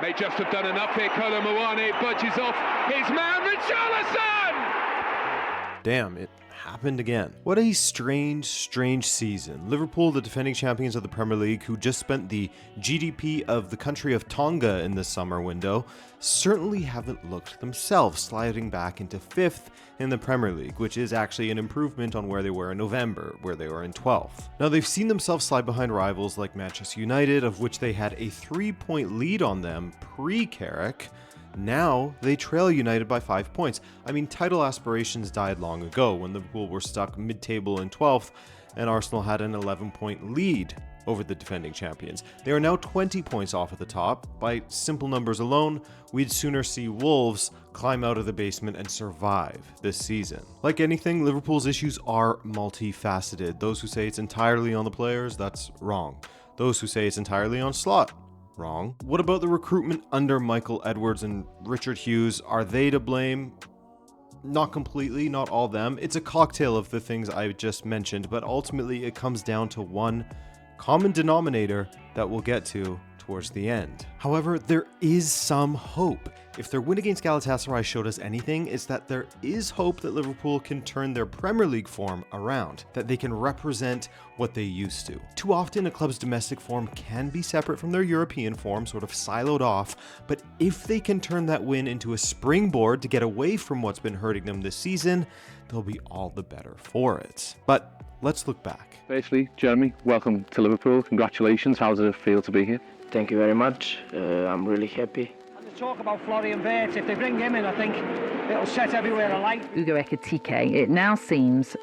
May just have done enough here. Kolo Muani budges off his man, Richarlison! Damn, it happened again. What a strange season. Liverpool, the defending champions of the Premier League, who just spent the GDP of the country of Tonga in the summer window, certainly haven't looked themselves, sliding back into 5th in the Premier League, which is actually an improvement on where they were in November, where they were in 12th. Now, they've seen themselves slide behind rivals like Manchester United, of which they had a 3-point lead on them pre-Carrick. Now, they trail United by 5 points. I mean, title aspirations died long ago when Liverpool were stuck mid-table in 12th and Arsenal had an 11-point lead over the defending champions. They are now 20 points off at the top. By simple numbers alone, we'd sooner see Wolves climb out of the basement and survive this season. Like anything, Liverpool's issues are multifaceted. Those who say it's entirely on the players, that's wrong. Those who say it's entirely on Slot, wrong. What about the recruitment under Michael Edwards and Richard Hughes? Are they to blame? Not completely, not all them. It's a cocktail of the things I just mentioned, but ultimately it comes down to one common denominator that we'll get to towards the end. However, there is some hope. If their win against Galatasaray showed us anything, it's that there is hope that Liverpool can turn their Premier League form around, that they can represent what they used to. Too often, a club's domestic form can be separate from their European form, sort of siloed off, but if they can turn that win into a springboard to get away from what's been hurting them this season, they'll be all the better for it. But let's look back. Firstly, Jeremy, welcome to Liverpool. Congratulations. How does it feel to be here? Thank you very much. I'm really happy. And the talk about Florian Wirtz, if they bring him in, I think it'll set everywhere alight. Ugo Ekitike, it now seems,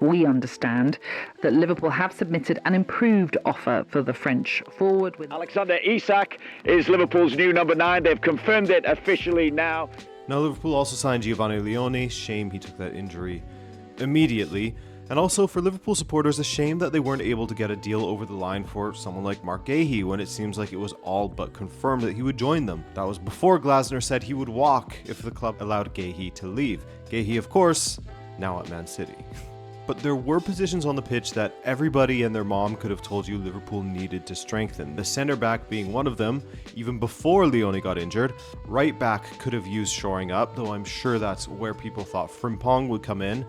we understand, that Liverpool have submitted an improved offer for the French forward. Alexander Isak is Liverpool's new number 9. They've confirmed it officially now. Now, Liverpool also signed Giovanni Leone. Shame he took that injury immediately. And also for Liverpool supporters, a shame that they weren't able to get a deal over the line for someone like Mark Gahey when it seems like it was all but confirmed that he would join them. That was before Glasner said he would walk if the club allowed Gahey to leave. Gahey, of course, now at Man City. But there were positions on the pitch that everybody and their mom could have told you Liverpool needed to strengthen. The centre back being one of them, even before Leone got injured. Right back could have used shoring up, though I'm sure that's where people thought Frimpong would come in.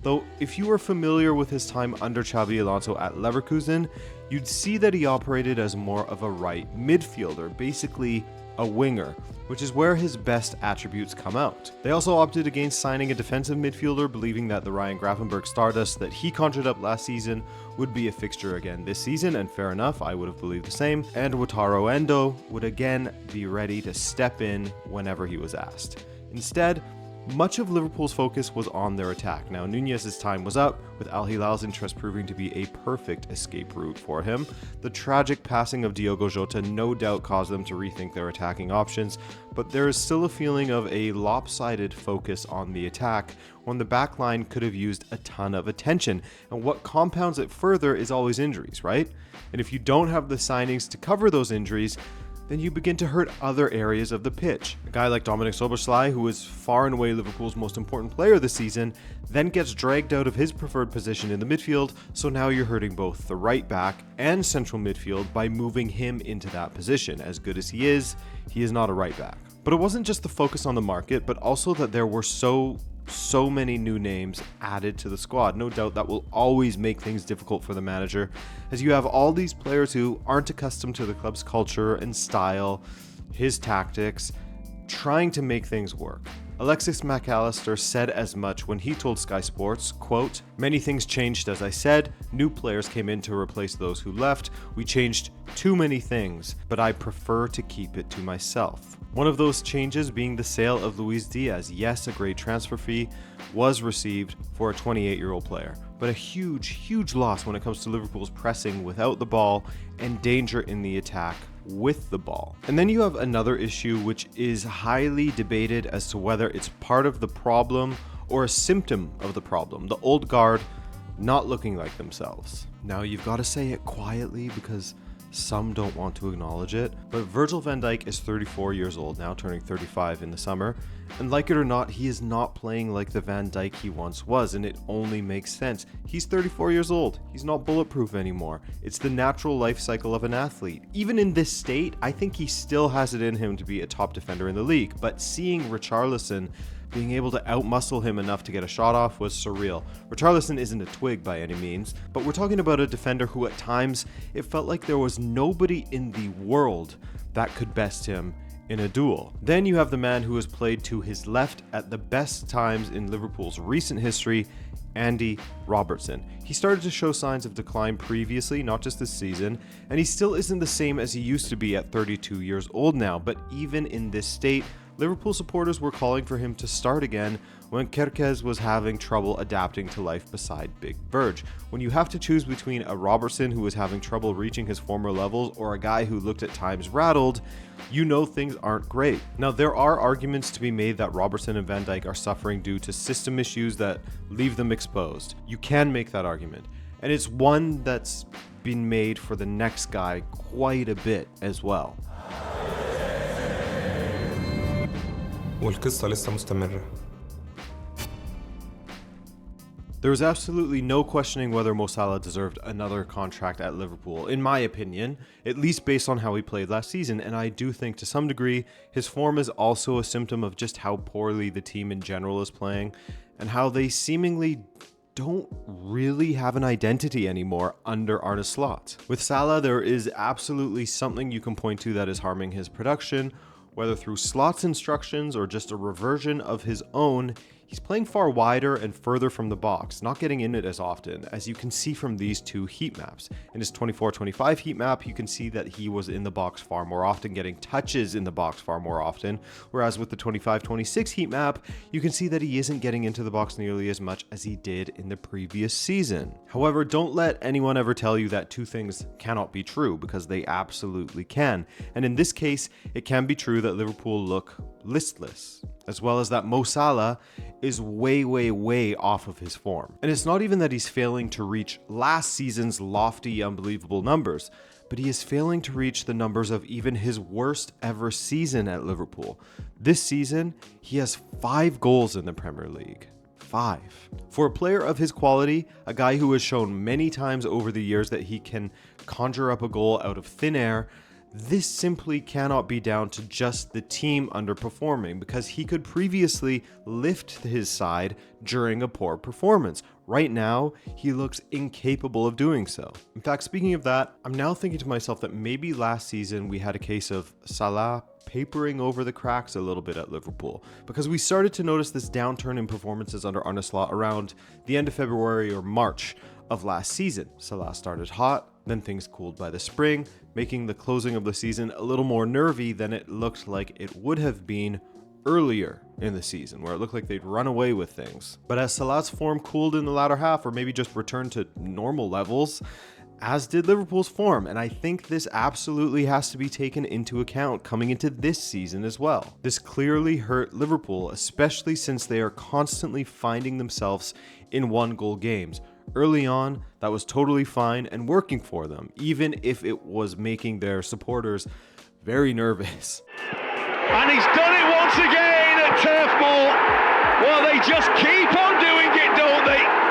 Though, if you were familiar with his time under Xabi Alonso at Leverkusen, you'd see that he operated as more of a right midfielder, basically a winger, which is where his best attributes come out. They also opted against signing a defensive midfielder, believing that the Ryan Gravenberch Stardust that he conjured up last season would be a fixture again this season, and fair enough, I would have believed the same. And Wataru Endo would again be ready to step in whenever he was asked. Instead, much of Liverpool's focus was on their attack. Now, Nunez's time was up, with Al Hilal's interest proving to be a perfect escape route for him. The tragic passing of Diogo Jota no doubt caused them to rethink their attacking options, but there is still a feeling of a lopsided focus on the attack when the back line could have used a ton of attention. And what compounds it further is always injuries, right? And if you don't have the signings to cover those injuries, then you begin to hurt other areas of the pitch. A guy like Dominic Szoboszlai, who is far and away Liverpool's most important player this season, then gets dragged out of his preferred position in the midfield, so now you're hurting both the right back and central midfield by moving him into that position. As good as he is not a right back. But it wasn't just the focus on the market, but also that there were so many new names added to the squad. No doubt that will always make things difficult for the manager, as you have all these players who aren't accustomed to the club's culture and style, his tactics, trying to make things work. Alexis McAllister said as much when he told Sky Sports, quote, "Many things changed as I said, new players came in to replace those who left, we changed too many things, but I prefer to keep it to myself." One of those changes being the sale of Luis Diaz. Yes, a great transfer fee was received for a 28-year-old player, but a huge loss when it comes to Liverpool's pressing without the ball and danger in the attack with the ball. And then you have another issue which is highly debated as to whether it's part of the problem or a symptom of the problem. The old guard not looking like themselves. Now you've got to say it quietly because Some don't want to acknowledge it, but Virgil van Dijk is 34 years old now, turning 35 in the summer, and like it or not, he is not playing like the Van Dijk he once was, and it only makes sense. He's 34 years old. He's not bulletproof anymore. It's the natural life cycle of an athlete. Even in this state, I think he still has it in him to be a top defender in the league, but seeing Richarlison being able to outmuscle him enough to get a shot off was surreal. Richarlison isn't a twig by any means, but we're talking about a defender who at times it felt like there was nobody in the world that could best him in a duel. Then you have the man who has played to his left at the best times in Liverpool's recent history, Andy Robertson. He started to show signs of decline previously, not just this season, and he still isn't the same as he used to be at 32 years old now, but even in this state, Liverpool supporters were calling for him to start again when Kerkez was having trouble adapting to life beside Big Verge. When you have to choose between a Robertson who was having trouble reaching his former levels or a guy who looked at times rattled, you know things aren't great. Now, there are arguments to be made that Robertson and Van Dijk are suffering due to system issues that leave them exposed. You can make that argument, and it's one that's been made for the next guy quite a bit as well. والقصة لسه مستمرة. There was absolutely no questioning whether Mo Salah deserved another contract at Liverpool, in my opinion, at least based on how he played last season, and I do think to some degree his form is also a symptom of just how poorly the team in general is playing, and how they seemingly don't really have an identity anymore under Arne Slot. With Salah, there is absolutely something you can point to that is harming his production, whether through Slot's instructions or just a reversion of his own. He's playing far wider and further from the box, not getting in it as often, as you can see from these two heat maps. In his 24-25 heat map, you can see that he was in the box far more often, getting touches in the box far more often, whereas with the 25-26 heat map, you can see that he isn't getting into the box nearly as much as he did in the previous season. However, don't let anyone ever tell you that two things cannot be true, because they absolutely can. And in this case, it can be true that Liverpool look listless, as well as that Mo Salah is way off of his form. And it's not even that he's failing to reach last season's lofty, unbelievable numbers, but he is failing to reach the numbers of even his worst ever season at Liverpool. This season, he has 5 goals in the Premier League. 5. For a player of his quality, a guy who has shown many times over the years that he can conjure up a goal out of thin air, this simply cannot be down to just the team underperforming, because he could previously lift his side during a poor performance. Right now, he looks incapable of doing so. In fact, speaking of that, I'm now thinking to myself that maybe last season we had a case of Salah papering over the cracks a little bit at Liverpool, because we started to notice this downturn in performances under Arne Slot around the end of February or March of last season. Salah started hot, then things cooled by the spring, making the closing of the season a little more nervy than it looked like it would have been earlier in the season, where it looked like they'd run away with things. But as Salah's form cooled in the latter half, or maybe just returned to normal levels, as did Liverpool's form, and I think this absolutely has to be taken into account coming into this season as well. This clearly hurt Liverpool, especially since they are constantly finding themselves in 1-goal games. Early on, that was totally fine and working for them, even if it was making their supporters very nervous. And he's done it once again at Turf Moor. Well, they just keep on doing it, don't they?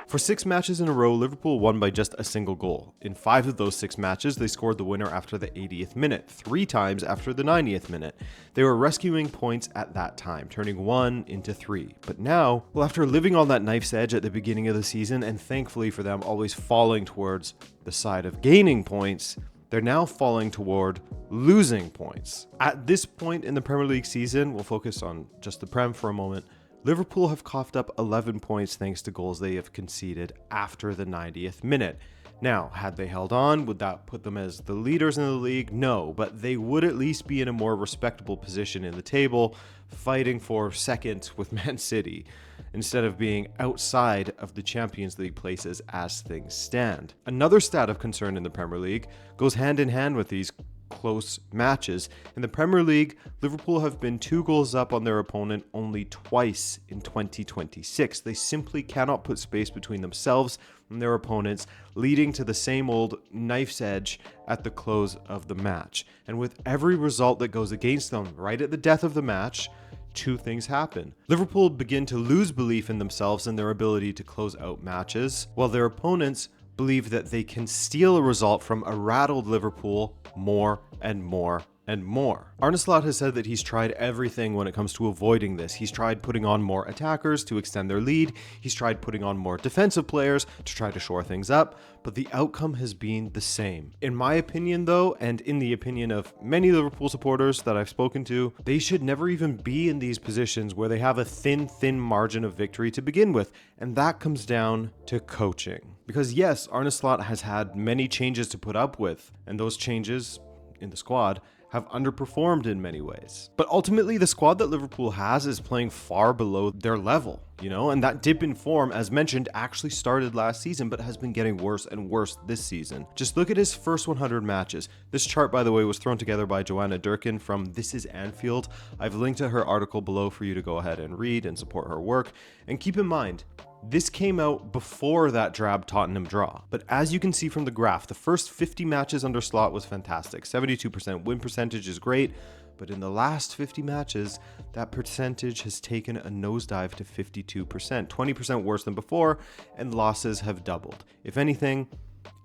For 6 matches in a row, Liverpool won by just a single goal. In 5 of those 6 matches, they scored the winner after the 80th minute, 3 times after the 90th minute. They were rescuing points at that time, turning 1 into 3. But now, well, after living on that knife's edge at the beginning of the season, and thankfully for them always falling towards the side of gaining points, they're now falling toward losing points. At this point in the Premier League season, we'll focus on just the Prem for a moment, Liverpool have coughed up 11 points thanks to goals they have conceded after the 90th minute. Now, had they held on, would that put them as the leaders in the league? No, but they would at least be in a more respectable position in the table, fighting for second with Man City, instead of being outside of the Champions League places as things stand. Another stat of concern in the Premier League goes hand in hand with these close matches. In the Premier League, Liverpool have been 2 goals up on their opponent only twice in 2026. They simply cannot put space between themselves from their opponents, leading to the same old knife's edge at the close of the match. And with every result that goes against them right at the death of the match, two things happen. Liverpool begin to lose belief in themselves and their ability to close out matches, while their opponents believe that they can steal a result from a rattled Liverpool more and more and more. Arne Slot has said that he's tried everything when it comes to avoiding this. He's tried putting on more attackers to extend their lead. He's tried putting on more defensive players to try to shore things up, but the outcome has been the same. In my opinion though, and in the opinion of many Liverpool supporters that I've spoken to, they should never even be in these positions where they have a thin margin of victory to begin with, and that comes down to coaching. Because yes, Arne Slot has had many changes to put up with, and those changes in the squad have underperformed in many ways. But ultimately, the squad that Liverpool has is playing far below their level, and that dip in form, as mentioned, actually started last season, but has been getting worse and worse this season. Just look at his first 100 matches. This chart, by the way, was thrown together by Joanna Durkin from This Is Anfield. I've linked to her article below for you to go ahead and read and support her work. And keep in mind, this came out before that drab Tottenham draw. But as you can see from the graph, the first 50 matches under Slot was fantastic. 72% win percentage is great, but in the last 50 matches, that percentage has taken a nosedive to 52%, 20% worse than before, and losses have doubled. If anything,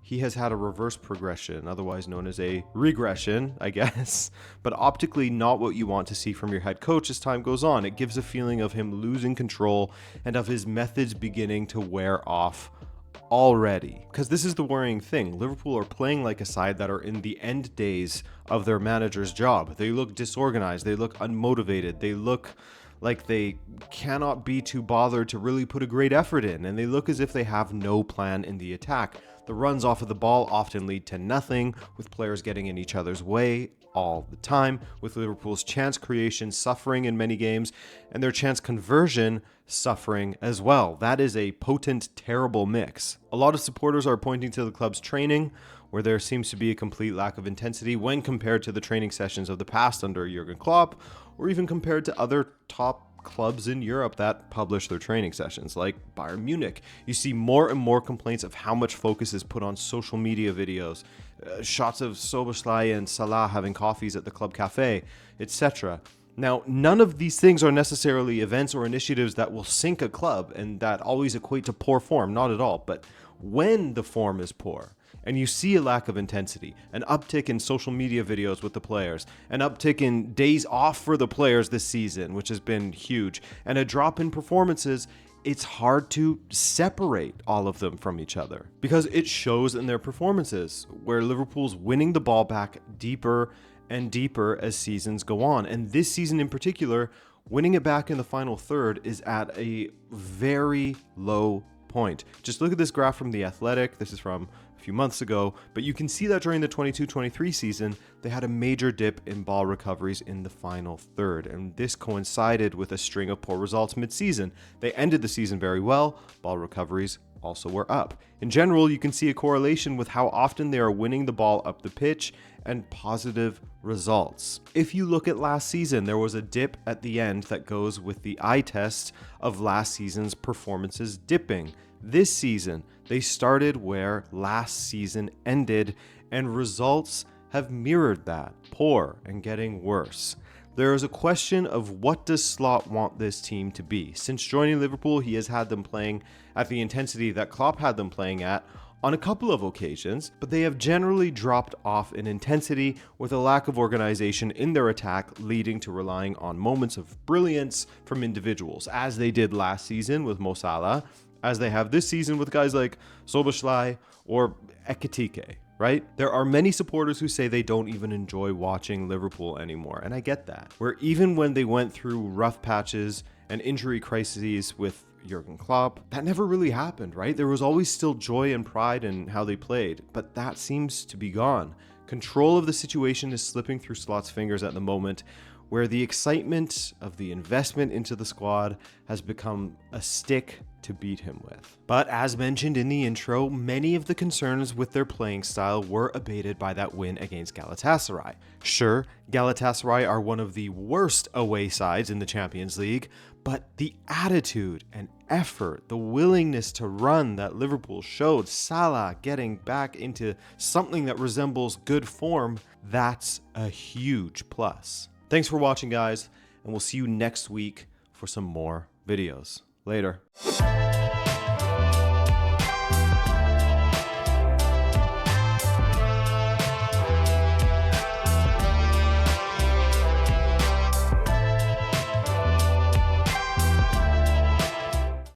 he has had a reverse progression, otherwise known as a regression, I guess, but optically not what you want to see from your head coach as time goes on. It gives a feeling of him losing control and of his methods beginning to wear off already. Because this is the worrying thing. Liverpool are playing like a side that are in the end days of their manager's job. They look disorganized, they look unmotivated, they look like they cannot be too bothered to really put a great effort in, and they look as if they have no plan in the attack. The runs off of the ball often lead to nothing, with players getting in each other's way all the time, with Liverpool's chance creation suffering in many games, and their chance conversion suffering as well. That is a potent, terrible mix. A lot of supporters are pointing to the club's training, where there seems to be a complete lack of intensity when compared to the training sessions of the past under Jurgen Klopp, or even compared to other top clubs in Europe that publish their training sessions, like Bayern Munich. You see more and more complaints of how much focus is put on social media videos, shots of Szoboszlai and Salah having coffees at the club cafe, etc. Now, none of these things are necessarily events or initiatives that will sink a club and that always equate to poor form, not at all. But when the form is poor, and you see a lack of intensity, an uptick in social media videos with the players, an uptick in days off for the players this season, which has been huge, and a drop in performances, it's hard to separate all of them from each other because it shows in their performances, where Liverpool's winning the ball back deeper and deeper as seasons go on. And this season in particular, winning it back in the final third is at a very low point. Just look at this graph from The Athletic. This is from a few months ago, but you can see that during the 22-23 season, they had a major dip in ball recoveries in the final third, and this coincided with a string of poor results mid-season. They ended the season very well, ball recoveries also were up. In general, you can see a correlation with how often they are winning the ball up the pitch and positive results. If you look at last season, there was a dip at the end that goes with the eye test of last season's performances dipping. This season, they started where last season ended, and results have mirrored that, poor and getting worse. There is a question of what does Slot want this team to be? Since joining Liverpool, he has had them playing at the intensity that Klopp had them playing at on a couple of occasions, but they have generally dropped off in intensity with a lack of organization in their attack, leading to relying on moments of brilliance from individuals, as they did last season with Mo Salah, as they have this season with guys like Szoboszlai or Ekitike, right? There are many supporters who say they don't even enjoy watching Liverpool anymore, and I get that. Where even when they went through rough patches and injury crises with Jurgen Klopp, that never really happened, right? There was always still joy and pride in how they played, but that seems to be gone. Control of the situation is slipping through Slot's fingers at the moment, where the excitement of the investment into the squad has become a stick to beat him with. But as mentioned in the intro, many of the concerns with their playing style were abated by that win against Galatasaray. Sure, Galatasaray are one of the worst away sides in the Champions League, but the attitude and effort, the willingness to run that Liverpool showed, Salah getting back into something that resembles good form, that's a huge plus. Thanks for watching, guys, and we'll see you next week for some more videos. Later.